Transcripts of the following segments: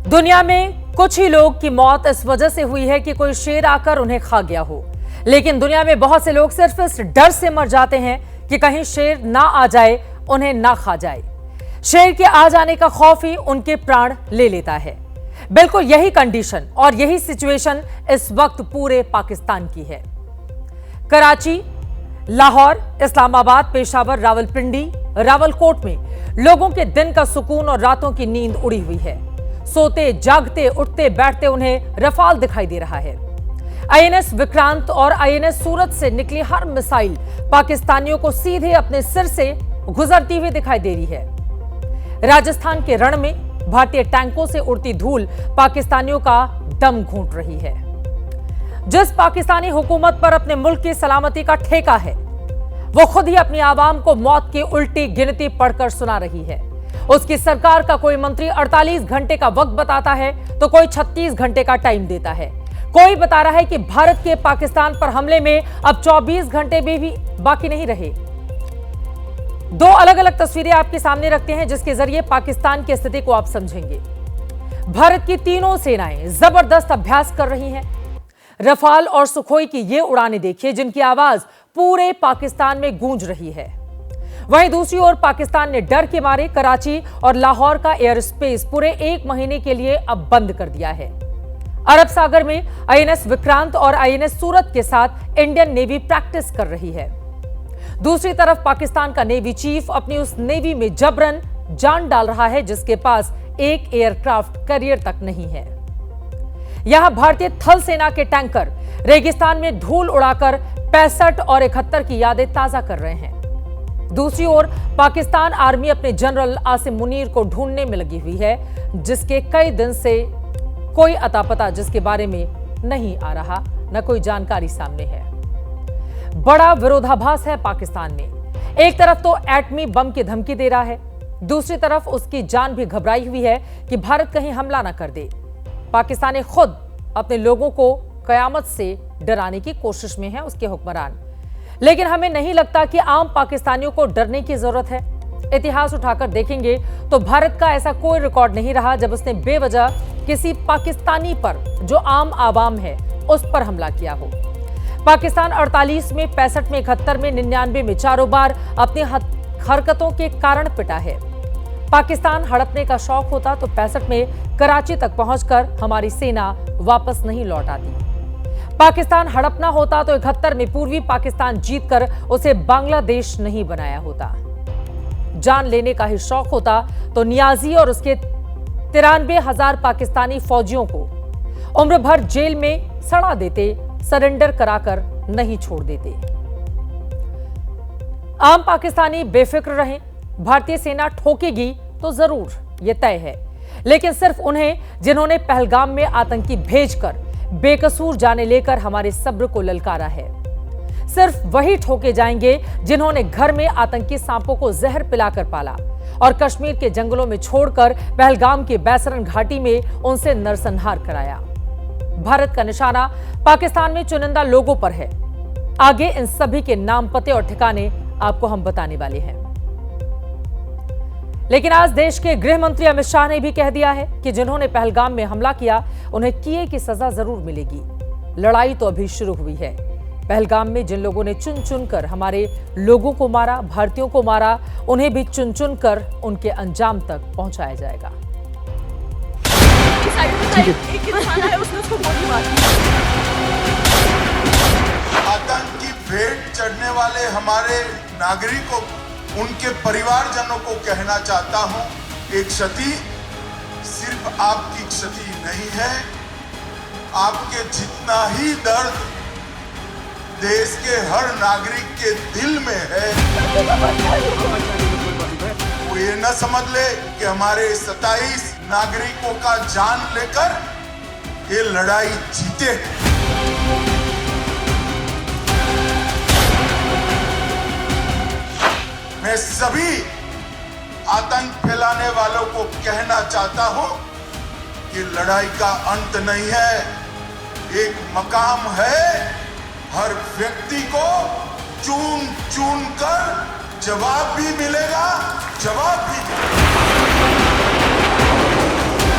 दुनिया में कुछ ही लोग की मौत इस वजह से हुई है कि कोई शेर आकर उन्हें खा गया हो, लेकिन दुनिया में बहुत से लोग सिर्फ इस डर से मर जाते हैं कि कहीं शेर ना आ जाए, उन्हें ना खा जाए। शेर के आ जाने का खौफ ही उनके प्राण ले लेता है। बिल्कुल यही कंडीशन और यही सिचुएशन इस वक्त पूरे पाकिस्तान की है। कराची, लाहौर, इस्लामाबाद, पेशावर, रावलपिंडी, रावलकोट में लोगों के दिन का सुकून और रातों की नींद उड़ी हुई है। सोते जागते उठते बैठते उन्हें रफाल दिखाई दे रहा है। आईएनएस विक्रांत और आईएनएस सूरत से निकली हर मिसाइल पाकिस्तानियों को सीधे अपने सिर से गुजरती हुई दिखाई दे रही है। राजस्थान के रण में भारतीय टैंकों से उड़ती धूल पाकिस्तानियों का दम घूंट रही है। जिस पाकिस्तानी हुकूमत पर अपने मुल्क की सलामती का ठेका है, वो खुद ही अपनी आवाम को मौत की उल्टी गिनती पढ़कर सुना रही है। उसकी सरकार का कोई मंत्री 48 घंटे का वक्त बताता है तो कोई 36 घंटे का टाइम देता है। कोई बता रहा है कि भारत के पाकिस्तान पर हमले में अब 24 घंटे भी बाकी नहीं रहे। दो अलग अलग तस्वीरें आपके सामने रखते हैं जिसके जरिए पाकिस्तान की स्थिति को आप समझेंगे। भारत की तीनों सेनाएं जबरदस्त अभ्यास कर रही हैं। रफाल और सुखोई की ये उड़ानें देखिए जिनकी आवाज पूरे पाकिस्तान में गूंज रही है। वहीं दूसरी ओर पाकिस्तान ने डर के मारे कराची और लाहौर का एयर स्पेस पूरे 1 महीने के लिए अब बंद कर दिया है। अरब सागर में आईएनएस विक्रांत और आईएनएस सूरत के साथ इंडियन नेवी प्रैक्टिस कर रही है। दूसरी तरफ पाकिस्तान का नेवी चीफ अपनी उस नेवी में जबरन जान डाल रहा है जिसके पास एक एयरक्राफ्ट कैरियर तक नहीं है। यहां भारतीय थल सेना के टैंकर रेगिस्तान में धूल उड़ाकर 65 और 71 की यादें ताजा कर रहे हैं। दूसरी ओर पाकिस्तान आर्मी अपने जनरल आसिम मुनीर को ढूंढने में लगी हुई है, जिसके कई दिन से कोई अता पता जिसके बारे में नहीं आ रहा, न कोई जानकारी सामने है। बड़ा विरोधाभास है पाकिस्तान में। एक तरफ तो एटमी बम की धमकी दे रहा है, दूसरी तरफ उसकी जान भी घबराई हुई है कि भारत कहीं हमला न कर दे। पाकिस्तान खुद अपने लोगों को कयामत से डराने की कोशिश में है उसके हुक्मरान। लेकिन हमें नहीं लगता कि आम पाकिस्तानियों को डरने की जरूरत है। इतिहास उठाकर देखेंगे तो भारत का ऐसा कोई रिकॉर्ड नहीं रहा जब उसने बेवजह किसी पाकिस्तानी पर, जो आम आवाम है, उस पर हमला किया हो। पाकिस्तान 48 में, 65 में, 71 में, 99 में चारों बार अपनी हरकतों के कारण पिटा है। पाकिस्तान हड़पने का शौक होता तो 65 में कराची तक पहुंचकर हमारी सेना वापस नहीं लौट आती। पाकिस्तान हड़पना होता तो 71 में पूर्वी पाकिस्तान जीतकर उसे बांग्लादेश नहीं बनाया होता। जान लेने का ही शौक होता तो नियाजी और उसके 93,000 पाकिस्तानी फौजियों को उम्र भर जेल में सड़ा देते, सरेंडर कराकर नहीं छोड़ देते। आम पाकिस्तानी बेफिक्र रहें, भारतीय सेना ठोकेगी तो जरूर, यह तय है। लेकिन सिर्फ उन्हें जिन्होंने पहलगाम में आतंकी भेजकर बेकसूर जाने लेकर हमारे सब्र को ललकारा है। सिर्फ वही ठोके जाएंगे जिन्होंने घर में आतंकी सांपों को जहर पिलाकर पाला और कश्मीर के जंगलों में छोड़कर पहलगाम के बैसरन घाटी में उनसे नरसंहार कराया। भारत का निशाना पाकिस्तान में चुनिंदा लोगों पर है। आगे इन सभी के नाम, पते और ठिकाने आपको हम बताने वाले हैं। लेकिन आज देश के गृह मंत्री अमित शाह ने भी कह दिया है कि जिन्होंने पहलगाम में हमला किया उन्हें किए की सजा जरूर मिलेगी। लड़ाई तो अभी शुरू हुई है। पहलगाम में जिन लोगों ने चुन चुन कर हमारे लोगों को मारा, भारतीयों को मारा, उन्हें भी चुन चुन कर उनके अंजाम तक पहुंचाया जाएगा। आतंक की भेंट चढ़ने वाले हमारे नागरिकों, उनके परिवारजनों को कहना चाहता हूं, एक क्षति सिर्फ आपकी क्षति नहीं है, आपके जितना ही दर्द देश के हर नागरिक के दिल में है। वो ये न समझ ले कि हमारे 27 नागरिकों का जान लेकर ये लड़ाई जीते। मैं सभी आतंक फैलाने वालों को कहना चाहता हूं कि लड़ाई का अंत नहीं है, एक मकाम है। हर व्यक्ति को चुन चुन कर जवाब भी मिलेगा, जवाब भी।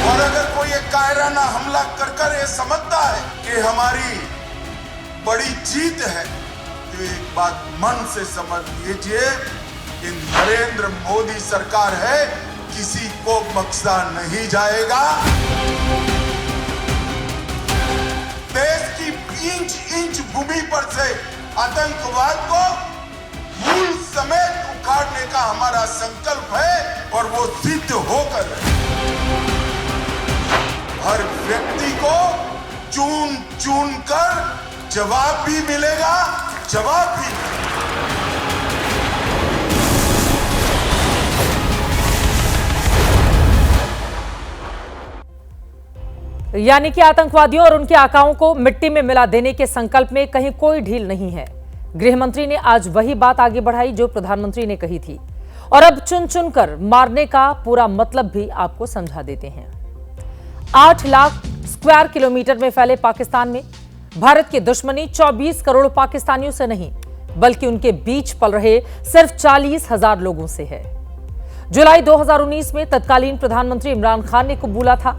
और अगर कोई ये कायराना हमला कर ये समझता है कि हमारी बड़ी जीत है, तो एक बात मन से समझ लीजिए कि नरेंद्र मोदी सरकार है, किसी को बख्शा नहीं जाएगा। देश की इंच इंच भूमि पर से आतंकवाद को मूल समेत उखाड़ने का हमारा संकल्प है और वो सिद्ध होकर हर व्यक्ति को चुन चुन कर जवाब भी मिलेगा, जवाब भी मिलेगा। यानी कि आतंकवादियों और उनके आकाओं को मिट्टी में मिला देने के संकल्प में कहीं कोई ढील नहीं है। गृह मंत्री ने आज वही बात आगे बढ़ाई जो प्रधानमंत्री ने कही थी, और अब चुन चुन कर मारने का पूरा मतलब भी आपको समझा देते हैं। 8 लाख स्क्वायर किलोमीटर में फैले पाकिस्तान में भारत की दुश्मनी 24 करोड़ पाकिस्तानियों से नहीं, बल्कि उनके बीच पल रहे सिर्फ 40,000 लोगों से है। जुलाई 2019 में तत्कालीन प्रधानमंत्री इमरान खान ने कबूला था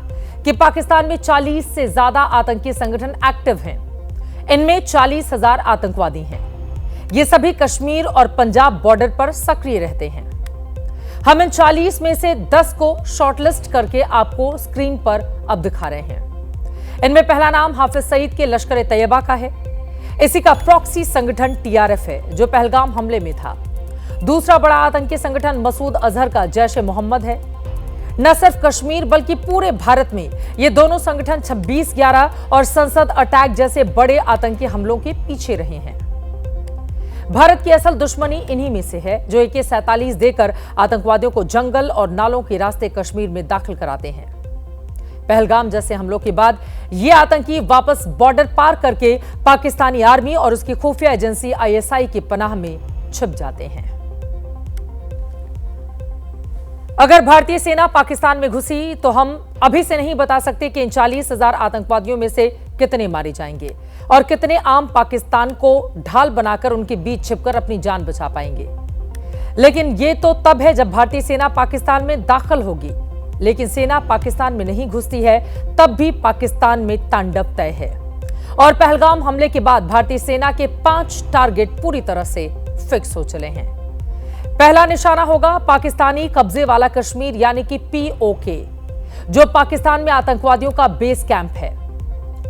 कि पाकिस्तान में 40 से ज्यादा आतंकी संगठन एक्टिव हैं। इनमें 40,000 आतंकवादी हैं। ये सभी कश्मीर और पंजाब बॉर्डर पर सक्रिय रहते हैं। हम इन 40 में से 10 को शॉर्टलिस्ट करके आपको स्क्रीन पर अब दिखा रहे हैं। इनमें पहला नाम हाफिज सईद के लश्कर ए तैयबा का है। इसी का प्रॉक्सी संगठन टीआरएफ है, जो पहलगाम हमले में था। दूसरा बड़ा आतंकी संगठन मसूद अजहर का जैश ए मोहम्मद है। न सिर्फ कश्मीर बल्कि पूरे भारत में ये दोनों संगठन 26/11 और संसद अटैक जैसे बड़े आतंकी हमलों के पीछे रहे हैं। भारत की असल दुश्मनी इन्हीं में से है, जो AK-47 देकर आतंकवादियों को जंगल और नालों के रास्ते कश्मीर में दाखिल कराते हैं। पहलगाम जैसे हमलों के बाद ये आतंकी वापस बॉर्डर पार करके पाकिस्तानी आर्मी और उसकी खुफिया एजेंसी ISI की पनाह में छिप जाते हैं। अगर भारतीय सेना पाकिस्तान में घुसी तो हम अभी से नहीं बता सकते कि इन 40,000 आतंकवादियों में से कितने मारे जाएंगे और कितने आम पाकिस्तान को ढाल बनाकर उनके बीच छिपकर अपनी जान बचा पाएंगे। लेकिन यह तो तब है जब भारतीय सेना पाकिस्तान में दाखिल होगी। लेकिन सेना पाकिस्तान में नहीं घुसती है तब भी पाकिस्तान में तांडव तय है। और पहलगाम हमले के बाद भारतीय सेना के 5 टारगेट पूरी तरह से फिक्स हो चले हैं। पहला निशाना होगा पाकिस्तानी कब्जे वाला कश्मीर यानी कि POK, जो पाकिस्तान में आतंकवादियों का बेस कैंप है।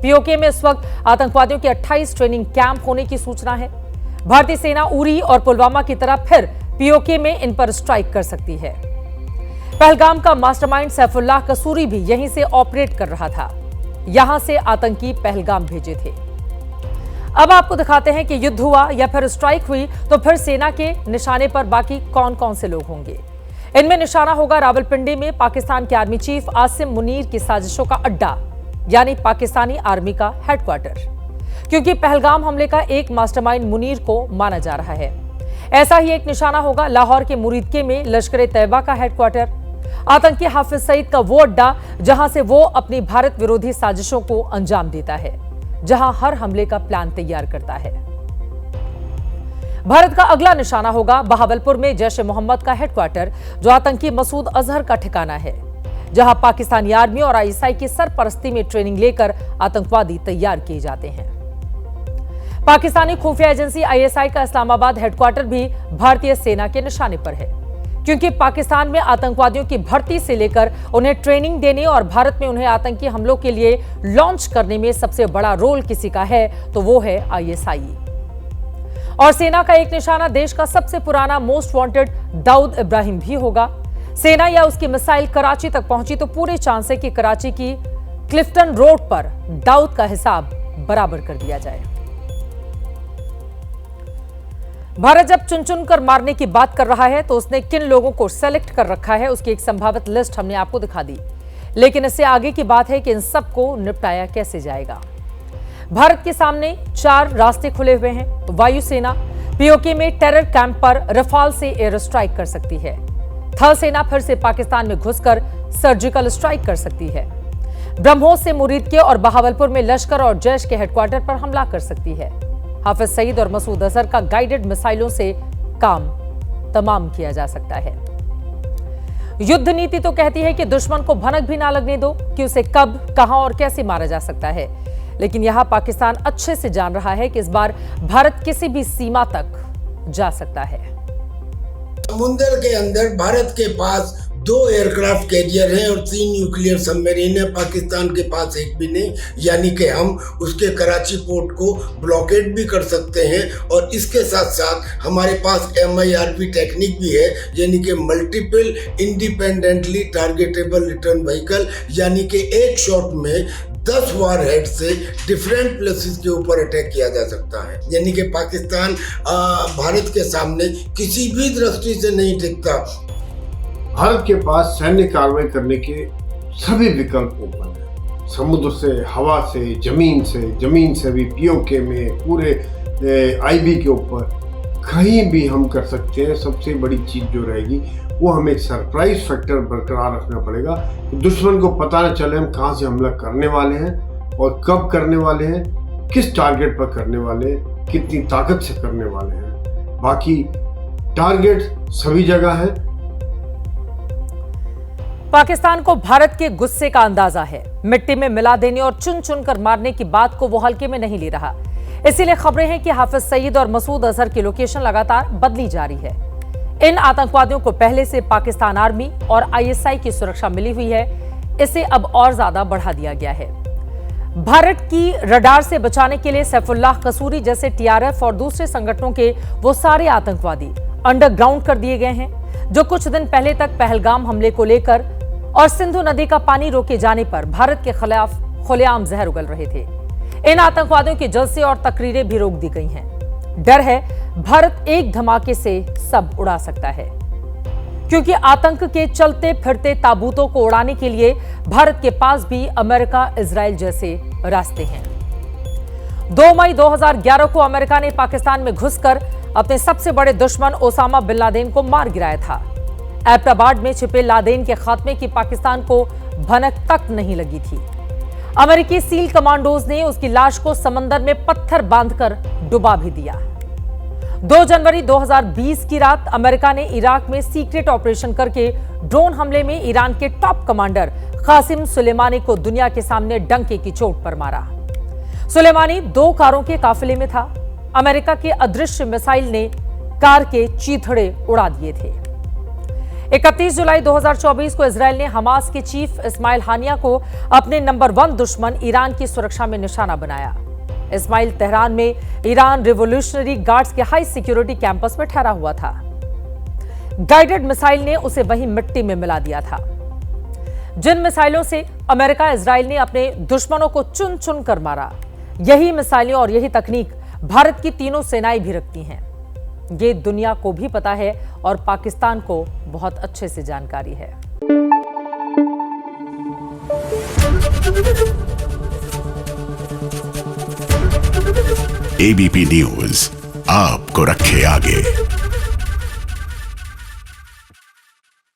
POK में इस वक्त आतंकवादियों के 28 ट्रेनिंग कैंप होने की सूचना है। भारतीय सेना उरी और पुलवामा की तरह फिर POK में इन पर स्ट्राइक कर सकती है। पहलगाम का मास्टरमाइंड सैफुल्लाह कसूरी भी यहीं से ऑपरेट कर रहा था। यहां से आतंकी पहलगाम भेजे थे। अब आपको दिखाते हैं कि युद्ध हुआ या फिर स्ट्राइक हुई तो फिर सेना के निशाने पर बाकी कौन कौन से लोग होंगे। इनमें निशाना होगा रावलपिंडी में पाकिस्तान के आर्मी चीफ आसिम मुनीर की साजिशों का अड्डा, यानी पाकिस्तानी आर्मी का हेडक्वार्टर, क्योंकि पहलगाम हमले का एक मास्टरमाइंड मुनीर को माना जा रहा है। ऐसा ही एक निशाना होगा लाहौर के मुरीदके में लश्कर ए तैयबा का हेडक्वार्टर, आतंकी हाफिज सईद का वो अड्डा जहां से वो अपनी भारत विरोधी साजिशों को अंजाम देता है, जहां हर हमले का प्लान तैयार करता है। भारत का अगला निशाना होगा बहावलपुर में जैश ए मोहम्मद का हेडक्वार्टर, जो आतंकी मसूद अजहर का ठिकाना है, जहां पाकिस्तानी आर्मी और ISI की सरपरस्ती में ट्रेनिंग लेकर आतंकवादी तैयार किए जाते हैं। पाकिस्तानी खुफिया एजेंसी ISI का इस्लामाबाद हेडक्वार्टर भी भारतीय सेना के निशाने पर है, क्योंकि पाकिस्तान में आतंकवादियों की भर्ती से लेकर उन्हें ट्रेनिंग देने और भारत में उन्हें आतंकी हमलों के लिए लॉन्च करने में सबसे बड़ा रोल किसी का है तो वो है ISI। और सेना का एक निशाना देश का सबसे पुराना मोस्ट वांटेड दाऊद इब्राहिम भी होगा। सेना या उसकी मिसाइल कराची तक पहुंची तो पूरे चांस है कि कराची की क्लिफ्टन रोड पर दाऊद का हिसाब बराबर कर दिया जाए। भारत जब चुन चुन कर मारने की बात कर रहा है तो उसने किन लोगों को सेलेक्ट कर रखा है उसकी एक संभावित लिस्ट हमने आपको दिखा दी। लेकिन इससे आगे की बात है कि इन सबको निपटाया कैसे जाएगा। भारत के सामने 4 रास्ते खुले हुए हैं। वायुसेना POK में टेरर कैंप पर रफाल से एयर स्ट्राइक कर सकती है। थल सेना फिर से पाकिस्तान में घुसकर सर्जिकल स्ट्राइक कर सकती है। ब्रह्मोस से मुरीदके और बहावलपुर में लश्कर और जैश के हेडक्वार्टर पर हमला कर सकती है। हाफिज सईद और मसूद अजहर का गाइडेड मिसाइलों से काम तमाम किया जा सकता है। युद्ध नीति तो कहती है कि दुश्मन को भनक भी ना लगने दो कि उसे कब, कहां और कैसे मारा जा सकता है। लेकिन यहां पाकिस्तान अच्छे से जान रहा है कि इस बार भारत किसी भी सीमा तक जा सकता है। समुद्र के अंदर भारत के पास 2 एयरक्राफ्ट कैरियर हैं और 3 न्यूक्लियर सबमरीन है। पाकिस्तान के पास एक भी नहीं, यानी कि हम उसके कराची पोर्ट को ब्लॉकेड भी कर सकते हैं। और इसके साथ साथ हमारे पास MIRV टेक्निक भी है, यानी कि multiple independently targetable return vehicle, यानी कि एक शॉट में 10 वार हेड से डिफरेंट प्लेसेस के ऊपर अटैक किया जा सकता है। यानी कि पाकिस्तान भारत के सामने किसी भी दृष्टि से नहीं टिकता। भारत के पास सैन्य कार्रवाई करने के सभी विकल्प ओपन है, समुद्र से, हवा से, जमीन से भी, POK में, पूरे IB के ऊपर कहीं भी हम कर सकते हैं। सबसे बड़ी चीज़ जो रहेगी वो हमें एक सरप्राइज फैक्टर बरकरार रखना पड़ेगा। दुश्मन को पता न चले हम कहाँ से हमला करने वाले हैं और कब करने वाले हैं, किस टारगेट पर करने वाले हैं, कितनी ताकत से करने वाले हैं। बाकी टारगेट सभी जगह है। पाकिस्तान को भारत के गुस्से का अंदाजा है। मिट्टी में मिला देने और चुन चुन कर मारने की बात को वो हल्के में नहीं ले रहा। इसीलिए खबरें हैं कि हाफिज सईद और मसूद अजहर की लोकेशन लगातार बदली जा रही है। इन आतंकवादियों को पहले से पाकिस्तान आर्मी और ISI की सुरक्षा मिली हुई है, इसे अब और ज्यादा बढ़ा दिया गया है। भारत की रडार से बचाने के लिए सैफुल्लाह कसूरी जैसे TRF और दूसरे संगठनों के वो सारे आतंकवादी अंडरग्राउंड कर दिए गए हैं, जो कुछ दिन पहले तक पहलगाम हमले को लेकर और सिंधु नदी का पानी रोके जाने पर भारत के खिलाफ खुलेआम जहर उगल रहे थे। इन आतंकवादियों के जलसे और तकरीरें भी रोक दी गई हैं। डर है भारत एक धमाके से सब उड़ा सकता है, क्योंकि आतंक के चलते फिरते ताबूतों को उड़ाने के लिए भारत के पास भी अमेरिका, इजराइल जैसे रास्ते हैं। 2 मई 2011 को अमेरिका ने पाकिस्तान में घुसकर अपने सबसे बड़े दुश्मन ओसामा बिन लादेन को मार गिराया था। एबटाबाद में छिपे लादेन के खात्मे की पाकिस्तान को भनक तक नहीं लगी थी। अमेरिकी सील कमांडोज ने उसकी लाश को समंदर में पत्थर बांधकर डुबा भी दिया। 2 जनवरी 2020 की रात अमेरिका ने इराक में सीक्रेट ऑपरेशन करके ड्रोन हमले में ईरान के टॉप कमांडर कासिम सुलेमानी को दुनिया के सामने डंके की चोट पर मारा। सुलेमानी 2 कारों के काफिले में था। अमेरिका के अदृश्य मिसाइल ने कार के चीथड़े उड़ा दिए थे। 31 जुलाई 2024 को इजराइल ने हमास के चीफ इस्माइल हानिया को अपने नंबर 1 दुश्मन ईरान की सुरक्षा में निशाना बनाया। इस्माइल तेहरान में ईरान रिवॉल्यूशनरी गार्ड्स के हाई सिक्योरिटी कैंपस में ठहरा हुआ था। गाइडेड मिसाइल ने उसे वहीं मिट्टी में मिला दिया था। जिन मिसाइलों से अमेरिका, इजराइल ने अपने दुश्मनों को चुन चुन कर मारा, यही मिसाइलें और यही तकनीक भारत की तीनों सेनाएं भी रखती हैं। ये दुनिया को भी पता है और पाकिस्तान को बहुत अच्छे से जानकारी है। ABP न्यूज आपको रखे आगे।